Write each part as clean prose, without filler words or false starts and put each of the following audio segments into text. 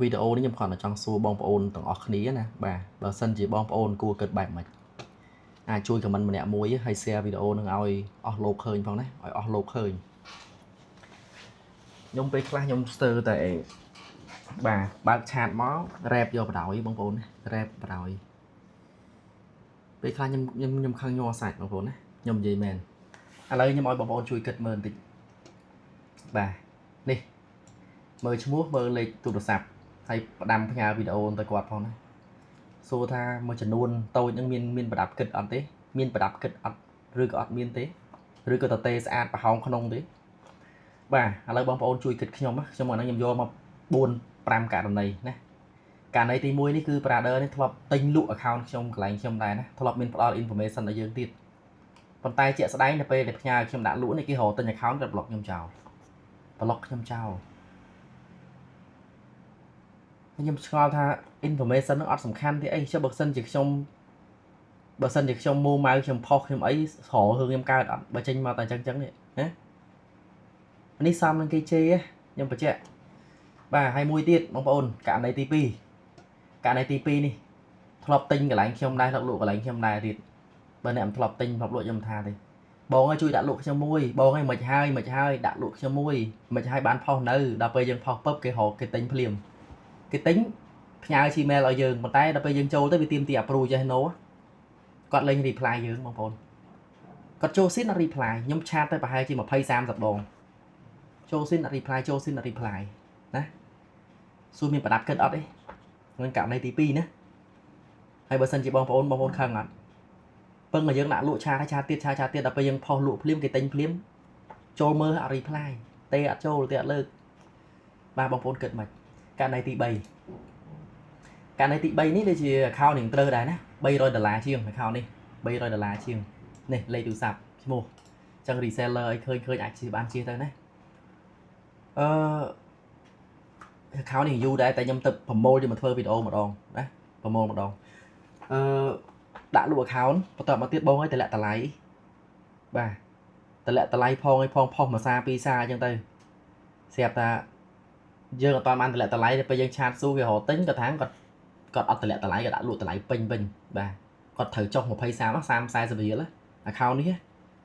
videoនេះខ្ញុំគ្រាន់តែចង់សួរបងប្អូនទាំងអស់គ្នាណាបាទបើសិនជាបងប្អូនគួរគិតបែបម៉េចអាចជួយ comment ម្នាក់មួយហើយ share video នឹងឲ្យអស់លោកឃើញផងណាឲ្យអស់លោកឃើញខ្ញុំពេលខ្លះខ្ញុំស្ទើរតែបាទបើកឆាតមក rap យកបដ ாய் បងប្អូនណា rap បដ ாய் ពេលខ្លះខ្ញុំខឹងញ័រសាច់បងប្អូនណាខ្ញុំនិយាយមែនឥឡូវខ្ញុំឲ្យបងប្អូនជួយគិតមើលបន្តិចបាទនេះមើលឈ្មោះមើលលេខទូរស័ព្ទហើយផ្ដាំផ្ញើវីដេអូទៅគាត់ផងណាសួរថាមួយចំនួនតូចនឹងមានប្រដាប់គិតអត់ទេមានប្រដាប់គិតអត់ឬក៏អត់មានទេឬក៏តទេស្អាតប្រហោងក្នុងទេបាទឥឡូវបងប្អូនជួយគិតខ្ញុំខ្ញុំអានេះខ្ញុំយកមក4 5ករណីណាករណីទី1នេះគឺ brother នេះធ្លាប់ទិញលក់ account ខ្ញុំកន្លែងខ្ញុំដែរណាធ្លាប់មានផ្ដល់ information ដល់យើងទៀតប៉ុន្តែជាក់ស្ដែងទៅពេលដែលផ្ញើខ្ញុំដាក់លក់នេះគេរកទិញ account គាត់ block ខ្ញុំចោល block ខ្ញុំចោលខ្ញុំឆ្ងល់ថា information នឹងអត់សំខាន់ទេអីចុះបើសិនជាខ្ញុំមូម៉ៅខ្ញុំផុសខ្ញុំអីស្រោរឿងខ្ញុំកើតអត់បើចេញមកតែអញ្ចឹងនេះណានេះសំនឹងគេជេរខ្ញុំបញ្ជាក់បាទហើយមួយទៀតបងប្អូនករណីទី2ករណីទី2នេះធ្លាប់ទិញកន្លែងខ្ញុំដែរធ្លាប់លក់កន្លែងខ្ញុំដែរទៀតបើអ្នកមិនធ្លាប់ទិញធ្លាប់លក់ខ្ញុំថាទេបងឲ្យជួយដាក់លក់ខ្ញុំមួយបងឲ្យមិនហើយដាក់លក់ខ្ញុំមួយមិនហើយបានផុសនៅដល់ពេលយើងផុសពឹបគេរកគេទិញភ្លាមគេទិញផ្ញើ Gmail ឲ្យយើងប៉ុន្តែដល់ពេលយើងចូលទៅវាទាមទារ approve ចេះ no គាត់លេង reply យើងបងប្អូនគាត់ចូល sin reply ខ្ញុំឆាតទៅប្រហែលជា20 30ដងចូល sin reply ចូល sin reply ណាសួរមានប្រដាប់គិតអត់ទេនឹងករណីទី2ណាហើយបើសិនជាបងប្អូនខឹងអត់ពឹងឲ្យយើងដាក់លក់ឆាតហើយឆាតទៀតដល់ពេលយើងផុសលក់ភ្លាមគេទិញភ្លាមចូលមើលអត់ reply ទេអត់ចូលទេអត់លើកបាទបងប្អូនគិតមិនករណីទី3ករណីទី3នេះដូចជា account នឹងត្រូវដែរណា$300ជាង account នេះ$300ជាងនេះលេខទូរស័ព្ទឈ្មោះអញ្ចឹង reseller ឲ្យឃើញអាចជិះបានជិះទៅណាaccount នេះយូរដែរតែខ្ញុំទៅប្រមូលយកមកធ្វើវីដេអូម្ដងណាប្រមូលម្ដងដាក់លក់ account បន្តមកទៀតបងឲ្យតម្លាក់តម្លៃបាទតម្លាក់តម្លៃផងឲ្យផងផុសមួយសារពីរសារអញ្ចឹងទៅស្រាប់ថាយើងអត់បានតម្លាក់តម្លៃទៅពេលយើងឆាតស៊ូគេរកទិញគាត់ថាគាត់អត់តម្លាក់តម្លៃគាត់ដាក់លក់តម្លៃពេញវិញបាទគាត់ត្រូវចុះ20 30 40រៀល account នេះ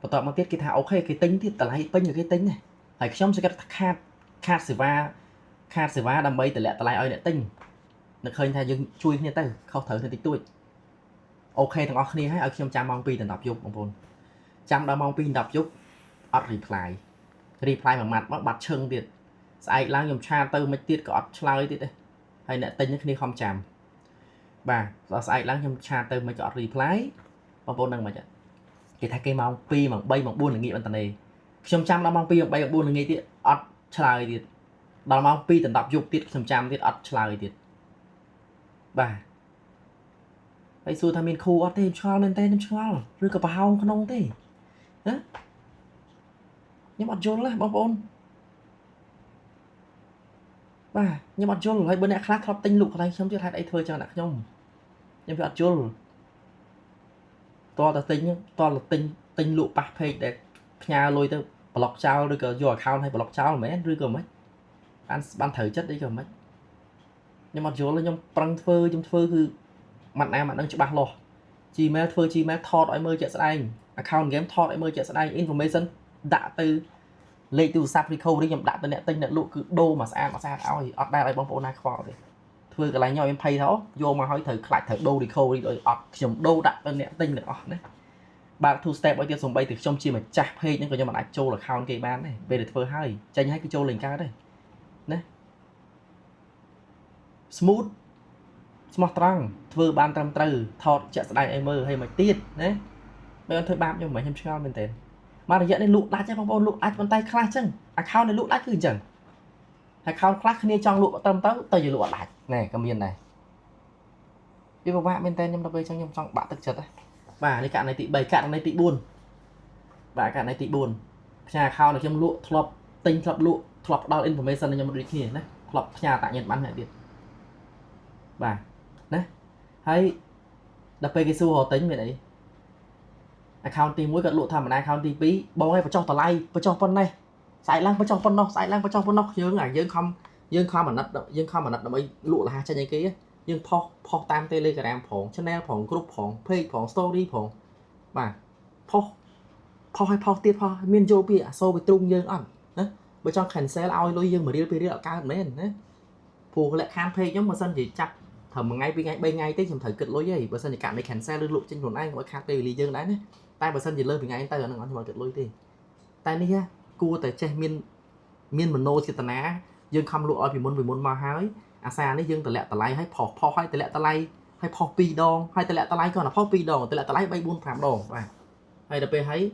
បន្តមកទៀតគេថាអូខេគេទិញទៀតតម្លៃពេញគេទិញណាហើយខ្ញុំសង្កត់ខាតសេវាដើម្បីតម្លាក់តម្លៃឲ្យអ្នកទិញនឹកឃើញថាយើងជួយគ្នាទៅខុសត្រូវគ្នាតិចតួចអូខេទាំងអស់គ្នាហើយឲ្យខ្ញុំចាំម៉ោង 2 ដល់ 10 យប់បងប្អូនចាំដល់ម៉ោង 2 ដល់ 10 យប់អត់ reply មួយម៉ាត់មកបាត់ឈឹងទៀតស្អែកឡើងខ្ញុំឆាតទៅមិនទៀតក៏អត់ឆ្លើយទៀតទេហើយអ្នកទិញគ្នាខំចាំបាទដល់ស្អែកឡើងខ្ញុំឆាតទៅមិនក៏អត់ reply បងប្អូនដឹងមិនទេគេថាគេម៉ោង 2 ម៉ោង 3 ម៉ោង 4 ល្ងាចបន្តនេះខ្ញុំចាំដល់ម៉ោង 2 ម៉ោង 3 ម៉ោង 4 ល្ងាចទៀតអត់ឆ្លើយទៀតដល់ម៉ោង 2 ដល់ 10 យប់ទៀតខ្ញុំចាំទៀតអត់ឆ្លើយទៀតបាទហើយសួរថាមានគូអត់ទេឆ្ងល់មែនទេខ្ញុំឆ្ងល់ឬក៏ប្រហោងក្នុងទេណាខ្ញុំអត់យល់ណាបងប្អូនបាទខ្ញុំអត់យល់ហើយបើអ្នកខ្លះធ្លាប់ទិញលក់កន្លែងខ្ញុំទៀតហេតុអីធ្វើចឹងដាក់ខ្ញុំវាអត់យល់តើទិញលក់ប៉ះ page ដែលផ្ញើលុយទៅ block ចោលឬក៏យក account ឲ្យ block ចោលមែនឬក៏មិនបានត្រូវចិត្តអីក៏មិនខ្ញុំអត់យល់ខ្ញុំប្រឹងធ្វើខ្ញុំធ្វើគឺម៉ាត់ណាម៉ាត់នឹងច្បាស់លាស់ Gmail ធ្វើ Gmail ថតឲ្យមើលជាក់ស្ដែង account game ថតឲ្យមើលជាក់ស្ដែង information ដាក់ទៅលេខទូរស័ព្ទ recovery ខ្ញុំដាក់ទៅអ្នកទិញអ្នកលក់គឺដូរមកស្អាតឲ្យអត់ដែលឲ្យបងប្អូនណាខ្វល់ទេធ្វើកន្លែងញ៉ោមភ័យថាយកមកឲ្យត្រូវខ្លាច់ត្រូវដូរ recovery ដោយអត់ខ្ញុំដូរដាក់ទៅអ្នកទិញទាំងអស់ណាបើក two step ឲ្យទៀតសំបីតែខ្ញុំជាម្ចាស់ page ហ្នឹងក៏ខ្ញុំមិនអាចចូល account គេបានដែរពេលដែលធ្វើហើយចេញឲ្យគេចូលលេងកើតទេណា smooth ស្មោះត្រង់ធ្វើបានត្រឹមត្រូវថតជាក់ស្ដែងឲ្យមើលឲ្យមកទៀតណាមិនអត់ធ្វើបាបខ្ញុំមិនខ្ញុំឆ្ងល់មែនទេមករយៈនេះលក់ដាច់ទេបងប្អូនលក់ដាច់ប៉ុន្តែខ្លះចឹង account នេះលក់ដាច់គឺអញ្ចឹង account ខ្លះគ្នាចង់លក់ត្រឹមទៅជាលក់អត់ដាច់ណែក៏មានដែរវាពិបាកមែនតើខ្ញុំដល់ពេលចឹងខ្ញុំចង់បាក់ទឹកចិត្តបាទនេះករណីទី3ករណីទី4បាទករណីទី4ផ្ញើ account ឲ្យខ្ញុំលក់ធ្លាប់ទិញធ្លាប់លក់ធ្លាប់ផ្ដល់ information ឲ្យខ្ញុំដូចគ្នាណាធ្លាប់ផ្ញើតាក់ញ៉ាំបានហើយទៀតបាទណាហើយដល់ពេលគេសួររកទិញមានអី account ទី1គាត់លក់ធម្មតា account ទី2បងឲ្យបញ្ចុះតម្លៃបញ្ចុះប៉ុណ្ណេះស្អែកឡើងបញ្ចុះប៉ុណ្ណោះយើងខំ dương comment đậm ấy lụa là cho những cái dương po tam telegram phỏng channel phỏng group phỏng page phỏng story phỏng mà po hay po tiết po miền châu bị so với trung dương ăn đấy bởi trong cancel ao lôi dương mà đi ở cao mấy đấy phù lại can page nhóm mà dân chỉ chặt thầm ngay bên ngay tới trong thời kịch lối gì bởi sân thì cảm thấy cancel lưu lụa trên quần anh mỗi khác từ lý dương đấy nhé tay bởi sân thì lơ vì ngay tay nó nói mà kịch lối thì tay đi ha cua tại che miền mình nô thì tận á dương không lụa vì muốn mà hái xa đấy dương tận lẹ tận lại hay po hay tận lẹ tận lại hay po pi đòn hay tận lẹ tận lại còn là po pi đòn tận lẹ tận lại bay buôn phạm đòn và hay là pe thấy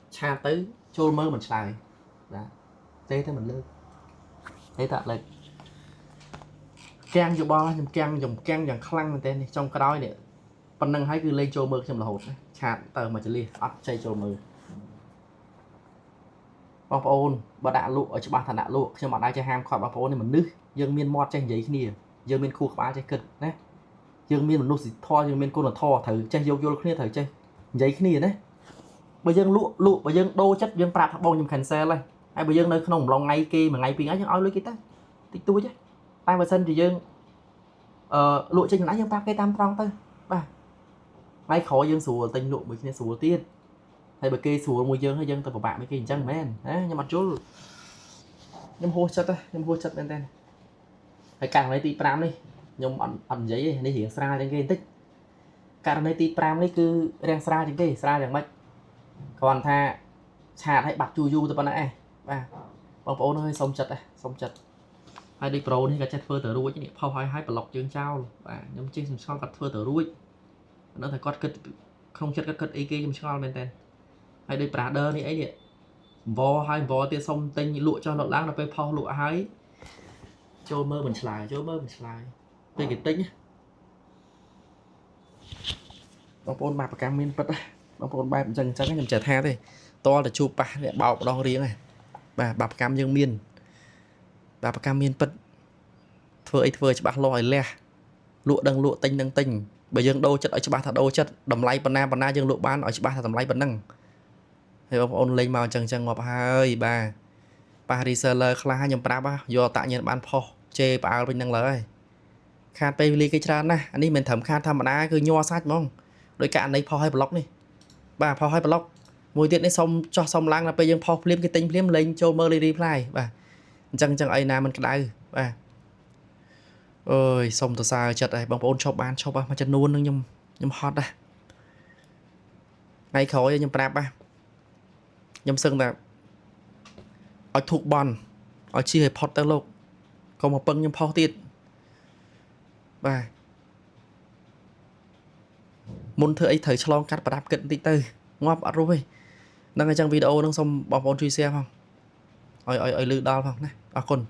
cha tới trôi mơ mình xài đó thế thế mình lơ thế thật là trang vô bo dùng trang dần khăn tên này trong cái đó này phần năng hay cứ lên trôi mơ trong là hột chặt tờ mà chỉ li ắt chơi trôi mơ bọc ôn bà đã lụa ở chỗ ba thằng đã lụa cho bọn ai chơi ham khỏi bọc ôn này mình nước dương miên mọt tranh giấy kia dương miên khu ba chơi cực đấy dương miên mình nô xịt tho dương miên cô là tho thử chơi vô kia thử chơi giấy kia đấy bây giờ lụa bây giờ đô chất dương prap thằng bông nhầm khẩn xe lên ai bây giờ nơi không lòng ngay kia mà ngay pin ấy oi lưới kia ta tích tôi chứ tay vào sân thì dương lụa trên nãy dương prap cây tam trong thôi ba ngay khó dương sùa tinh lụa bởi nên sùa tiên hay bởi kia sùa mùi dương hay dương tao của bạn mấy kia chân men đấy nhưng mà chú nhâm hô chất bên tên phải càng lấy tí pram đi nhôm ẩn giấy này hiện ra trên cái tích càng lấy tí pram đấy cứ đang ra trên cái ra chẳng mấy còn tha chả hay bạc chu từ bên này ba bóng bóng hơi xong chật hay đi pro đi cả chất phơ tờ ruồi chứ nhỉ phao hay block chương trao và nhóm trên xong cắt phơ tờ ruồi nó phải cắt cất không chất cất ý kia cho bên tên hay đi prader đi ấy điện vò tia xong tinh lụa cho nó láng là phải phao lụa hái cho mơ mình slide đây cái tinh bóng bóng bạc cam min bật bóng bóng bài dần chắc nhầm trả tha thôi to là chụp ba để bảo đo riêng này bà bạc cam dương miên bà bạc cam miên bật thưa cho bác lòi le lụa lụa tinh bây giờ đô chất ở cho ba thật đô chất đầm lay bana dương lụa ban ở cho ba thật đầm lay bần năng thì ông ôn lên màu chân ngọt hơi bà reseller khla nhầm pra ba do tại nhiên ban pho chê bà bên năng lời khan pe li cái tràn nè anh ấy mình thẩm khan tham đá cứ nho sát mong đôi cạn đấy pho hay block đi bà pho hay block mùi tiện đấy xong cho xong lang là bây giờ pho phim cái tinh phim lên cho mơ reply bà chân ấy nào mình cái đai bà ơi xong từ xa chật này bằng ôn cho bán mà chân nuôn nhưng hot đây ngay khói nhưng prap ba nhưng sưng là ở thuộc bòn ở chi hệ potter lộc còn một băng nhưng pho tiệt và muốn thưa ấy thời chlong cắt và đạp cận tí tư ngọp ở rồi đang ở trong video đang xong bằng ôn truy xe không ơi lư đo không này con